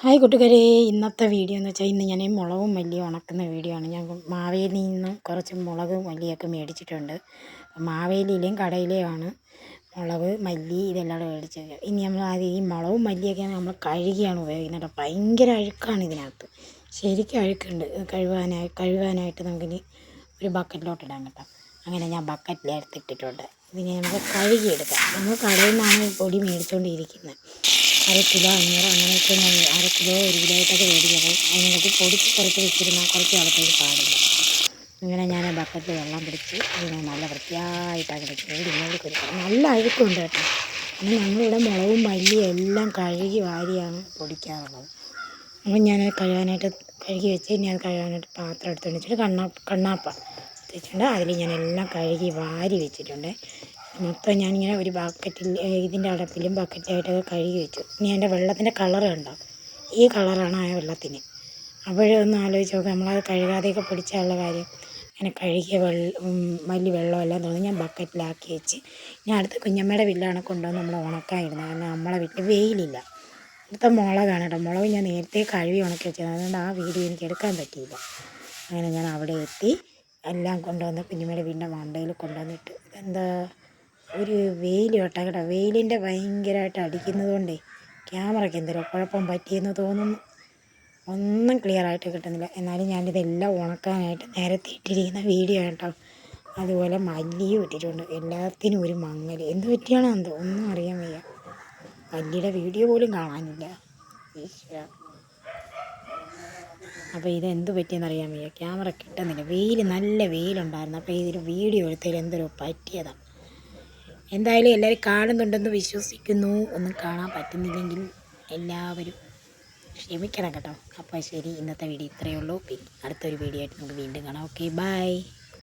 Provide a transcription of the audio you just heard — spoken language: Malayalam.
ഹായ് കൂട്ടുകാരെ, ഇന്നത്തെ വീഡിയോ എന്ന് വെച്ചാൽ ഇന്ന് ഞാൻ മുളകും മല്ലിയും ഉണക്കുന്ന വീഡിയോ ആണ്. ഞാൻ മാവേലിയിൽ നിന്ന് കുറച്ച് മുളക് മല്ലിയൊക്കെ മേടിച്ചിട്ടുണ്ട്. മാവേലിയിലെയും കടയിലെയാണ് മുളക് മല്ലി ഇതെല്ലാം മേടിച്ചത്. ഇനി നമ്മൾ ആദ്യം ഈ മുളകും മല്ലിയൊക്കെ നമ്മൾ കഴുകിയാണ് ഉപയോഗിക്കുന്നത് കേട്ടോ. ഭയങ്കര അഴുക്കാണ് ഇതിനകത്ത്, ശരിക്കും അഴുക്കുണ്ട്. കഴുകാനായിട്ട് നമുക്കിനി ഒരു ബക്കറ്റിലോട്ട് ഇടാൻ കേട്ടോ. അങ്ങനെ ഞാൻ ബക്കറ്റിലെടുത്തിട്ടിട്ടുണ്ട്. ഇതിനെ നമുക്ക് കഴുകിയെടുക്കാം. നമ്മൾ കടയിൽ നിന്നാണ് പൊടി മേടിച്ചുകൊണ്ടിരിക്കുന്നത്. 1/2 കിലോ 500 അങ്ങനെയൊക്കെ ഞാൻ 1/2 കിലോ 1 കിലോയൊക്കെ മേടിക്കുന്നത്. അതിനകത്ത് പൊടിച്ച് കുറച്ച് വെച്ചിരുന്നാൽ കുറച്ച് ആൾക്കാർ പാടില്ല. ഇങ്ങനെ ഞാൻ ബക്കറ്റിൽ വെള്ളം പിടിച്ച് ഇതിനെ നല്ല വൃത്തിയായിട്ടാണ് കൊടുക്കുന്നത്. നല്ല അഴുക്കുണ്ട് കേട്ടോ. പിന്നെ ഞങ്ങളിവിടെ മുളകും മല്ലിയും എല്ലാം കഴുകി വാരിയാണ് പൊടിക്കാറുള്ളത്. അപ്പം ഞാൻ കഴുകാനായിട്ട് കഴുകി വെച്ച് ഇനി അത് കഴുകാനായിട്ട് പാത്രം എടുത്തുകൊണ്ട് വെച്ചിട്ട് കണ്ണാപ്പ വെച്ചിട്ടുണ്ട്. അതിൽ ഞാൻ എല്ലാം കഴുകി വാരി വെച്ചിട്ടുണ്ട്. മൊത്തം ഞാനിങ്ങനെ ഒരു ബക്കറ്റിൽ ഇതിൻ്റെ അടപ്പിലും ബക്കറ്റിലായിട്ടൊക്കെ കഴുകി വെച്ചു. ഇനി അതിൻ്റെ വെള്ളത്തിൻ്റെ കളറ് കണ്ടോ, ഈ കളറാണ് ആ വെള്ളത്തിന്. അപ്പോഴൊന്ന് ആലോചിച്ച് നോക്കാം, നമ്മളത് കഴുകാതെയൊക്കെ പിടിച്ചാലുള്ള കാര്യം. അങ്ങനെ കഴുകിയ മല്ലി വെള്ളമെല്ലാം തോന്നി ഞാൻ ബക്കറ്റിലാക്കി വെച്ച്. ഇനി അടുത്ത കുഞ്ഞമ്മയുടെ വീട്ടിലാണ് കൊണ്ടുവന്ന് നമ്മൾ ഉണക്കാനിടുന്നത്. കാരണം നമ്മളെ വീട്ടിൽ വെയിലില്ല. അടുത്ത മുളകാണ് കേട്ടോ. മുളക് ഞാൻ നേരത്തെ കഴുകി ഉണക്കി വെച്ചത്, അതുകൊണ്ട് ആ വീഡിയോ എനിക്ക് എടുക്കാൻ പറ്റിയില്ല. അങ്ങനെ ഞാൻ അവിടെ എത്തി എല്ലാം കൊണ്ടുവന്ന് കുഞ്ഞമ്മയുടെ വീടിൻ്റെ മണ്ടയിൽ കൊണ്ടുവന്നിട്ട്. ഇതെന്താ ഒരു വെയിൽ കേട്ടോ. വെയിലിൻ്റെ ഭയങ്കരമായിട്ട് അടിക്കുന്നത് കൊണ്ടേ ക്യാമറയ്ക്ക് എന്തെങ്കിലും കുഴപ്പം പറ്റിയെന്ന് തോന്നുന്നു. ഒന്നും ക്ലിയറായിട്ട് കിട്ടുന്നില്ല. എന്നാലും ഞാനിതെല്ലാം ഉണക്കാനായിട്ട് നേരത്തെ ഇട്ടിരിക്കുന്ന വീഡിയോ കേട്ടോ. അതുപോലെ മല്ലിയും ഇട്ടിട്ടുണ്ട്. എല്ലാത്തിനും ഒരു മങ്ങൽ, എന്ത് പറ്റിയാണോ എന്തോ ഒന്നും അറിയാൻ വയ്യ. മല്ലിയുടെ വീഡിയോ പോലും കാണാനില്ല. അപ്പോൾ ഇതെന്ത് പറ്റിയെന്നറിയാൻ വയ്യ, ക്യാമറ കിട്ടുന്നില്ല. നല്ല വെയിലുണ്ടായിരുന്നു. അപ്പോൾ ഇതിൽ വീഡിയോ എടുത്തതിൽ എന്തൊരു പറ്റിയതാണ്. എന്തായാലും എല്ലാവരും കാണുന്നുണ്ടെന്ന് വിശ്വസിക്കുന്നു. ഒന്നും കാണാൻ പറ്റുന്നില്ലെങ്കിൽ എല്ലാവരും ക്ഷമിക്കണം കേട്ടോ. അപ്പോൾ ശരി, ഇന്നത്തെ വീഡിയോ ഇത്രയേ ഉള്ളൂ. പിന്നെ അടുത്തൊരു വീഡിയോ ആയിട്ട് നമുക്ക് വീണ്ടും കാണാം. Okay, by.